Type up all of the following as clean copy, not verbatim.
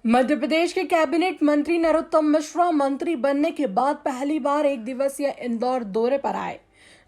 मध्य प्रदेश के कैबिनेट मंत्री नरोत्तम मिश्रा मंत्री बनने के बाद पहली बार एक दिवसीय इंदौर दौरे पर आए,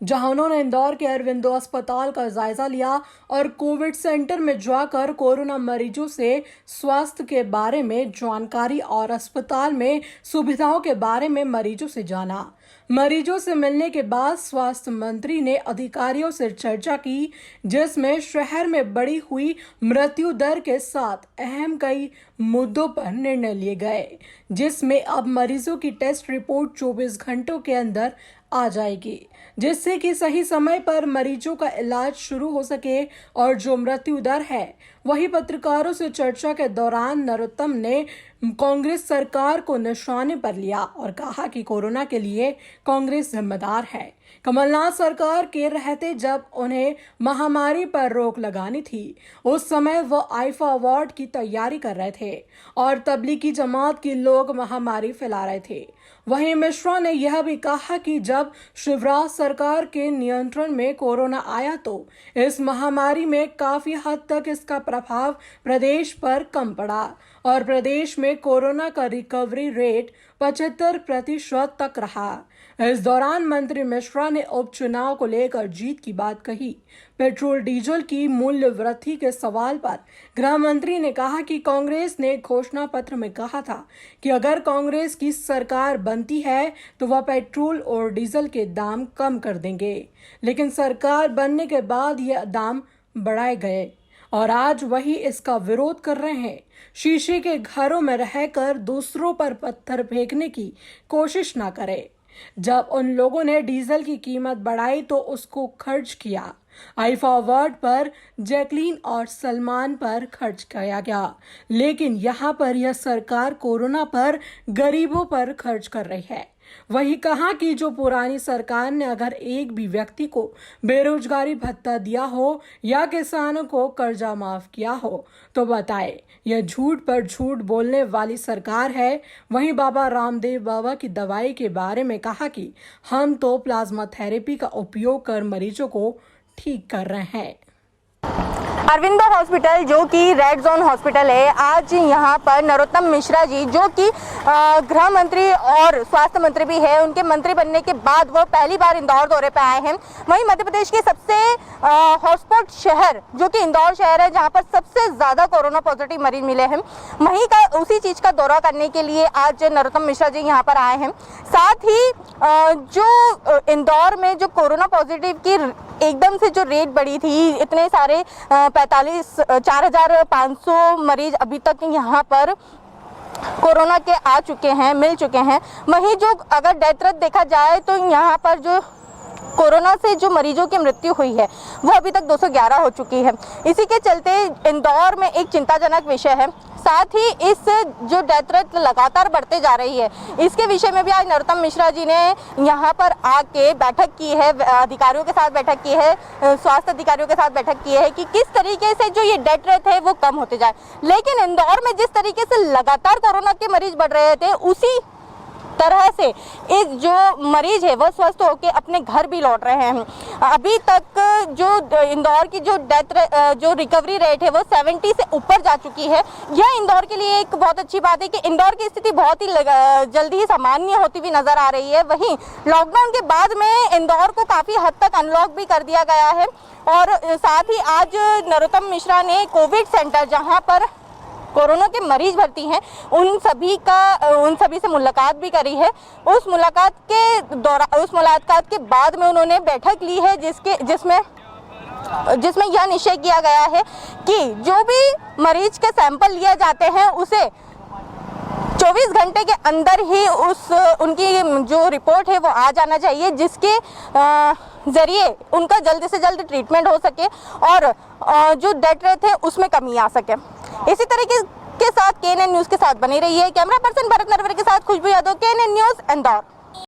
जहां उन्होंने इंदौर के अरविंदो अस्पताल का जायजा लिया और कोविड सेंटर में जाकर कोरोना मरीजों से स्वास्थ्य के बारे में जानकारी और अस्पताल में सुविधाओं के बारे में मरीजों से जाना। मरीजों से मिलने के बाद स्वास्थ्य मंत्री ने अधिकारियों से चर्चा की, जिसमें शहर में बढ़ी हुई मृत्यु दर के साथ अहम कई मुद्दों पर निर्णय लिए गए, जिसमें अब मरीजों की टेस्ट रिपोर्ट 24 घंटों के अंदर आ जाएगी, जिससे कि सही समय पर मरीजों का इलाज शुरू हो सके। और जो मृत्यु दर है, वही पत्रकारों से चर्चा के दौरान नरोत्तम ने कांग्रेस सरकार को निशाने पर लिया और कहा कि कोरोना के लिए कांग्रेस जिम्मेदार है। कमलनाथ सरकार के रहते जब उन्हें महामारी पर रोक लगानी थी, उस समय वो आईफा अवार्ड की तैयारी कर रहे थे और तबलीगी जमात के लोग महामारी फैला रहे थे। वहीं मिश्रा ने यह भी कहा कि जब शिवराज सरकार के नियंत्रण में कोरोना आया तो इस महामारी में काफी हद तक इसका प्रभाव प्रदेश पर कम पड़ा और प्रदेश में कोरोना का रिकवरी रेट 75% तक रहा। इस दौरान मंत्री मिश्रा ने उपचुनाव को लेकर जीत की बात कही। पेट्रोल डीजल की मूल्य वृद्धि के सवाल पर गृह मंत्री ने कहा कि कांग्रेस ने घोषणा पत्र में कहा था कि अगर कांग्रेस की सरकार बनती है तो वह पेट्रोल और डीजल के दाम कम कर देंगे, लेकिन सरकार बनने के बाद यह दाम बढ़ाए गए और आज वही इसका विरोध कर रहे हैं। शीशे के घरों में रहकर दूसरों पर पत्थर फेंकने की कोशिश ना करें। जब उन लोगों ने डीजल की कीमत बढ़ाई तो उसको खर्च किया। आईफा अवार्ड पर जैकलीन और सलमान पर खर्च किया गया, लेकिन यहाँ पर यह सरकार कोरोना पर गरीबों पर खर्च कर रही है। वही कहा कि जो पुरानी सरकार ने अगर एक भी व्यक्ति को बेरोजगारी भत्ता दिया हो या किसानों को कर्जा माफ किया हो तो बताए, यह झूठ पर झूठ बोलने वाली सरकार है। वहीं बाबा रामदेव बाबा की दवाई के बारे में कहा कि हम तो प्लाज्मा थेरेपी का उपयोग कर मरीजों को ठीक कर रहे हैं। अरविंदो हॉस्पिटल जो कि रेड जोन हॉस्पिटल है, आज यहाँ पर नरोत्तम मिश्रा जी जो कि गृह मंत्री और स्वास्थ्य मंत्री भी है, उनके मंत्री बनने के बाद वो पहली बार इंदौर दौरे पे आए हैं। वहीं मध्य प्रदेश के सबसे हॉटस्पॉट शहर जो कि इंदौर शहर है, जहाँ पर सबसे ज़्यादा कोरोना पॉजिटिव मरीज मिले हैं, वहीं का उसी चीज़ का दौरा करने के लिए आज नरोत्तम मिश्रा जी यहाँ पर आए हैं। साथ ही जो इंदौर में जो कोरोना पॉजिटिव की एकदम से जो रेट बढ़ी थी, इतने सारे 4,500 मरीज अभी तक यहाँ पर कोरोना के आ चुके हैं, मिल चुके हैं। वहीं जो अगर डेथ रेट देखा जाए तो यहाँ पर जो कोरोना से जो मरीजों की मृत्यु हुई है वो अभी तक 211 हो चुकी है। इसी के चलते इंदौर में एक चिंताजनक विषय है। साथ ही इस जो डेथ रेट लगातार बढ़ते जा रही है, इसके विषय में भी आज नरोत्तम मिश्रा जी ने यहाँ पर आके बैठक की है, अधिकारियों के साथ बैठक की है, स्वास्थ्य अधिकारियों के साथ बैठक की है कि किस तरीके से जो ये डेथ रेट है वो कम होते जाए। लेकिन इंदौर में जिस तरीके से लगातार कोरोना के मरीज बढ़ रहे थे, उसी तरह से इस जो मरीज है वो स्वस्थ होकर अपने घर भी लौट रहे हैं। अभी तक जो इंदौर की जो जो रिकवरी रेट है वो 70 से ऊपर जा चुकी है। यह इंदौर के लिए एक बहुत अच्छी बात है कि इंदौर की स्थिति बहुत ही जल्दी ही सामान्य होती हुई नजर आ रही है। वहीं लॉकडाउन के बाद में इंदौर को काफी हद तक अनलॉक भी कर दिया गया है। और साथ ही आज नरोत्तम मिश्रा ने कोविड सेंटर जहाँ पर कोरोना के मरीज भर्ती हैं, उन सभी से मुलाकात भी करी है। उस मुलाकात के बाद में उन्होंने बैठक ली है, जिसमें यह निश्चय किया गया है कि जो भी मरीज के सैंपल लिए जाते हैं उसे 24 घंटे के अंदर ही उनकी जो रिपोर्ट है वो आ जाना चाहिए, जिसके जरिए उनका जल्द से जल्द ट्रीटमेंट हो सके और जो डेथ रेट है उसमें कमी आ सके। इसी तरीके के साथ KNN न्यूज़ के साथ बनी रही है। कैमरा पर्सन भरत नरवरे के साथ खुशबू यादव, KNN न्यूज़ इंदौर।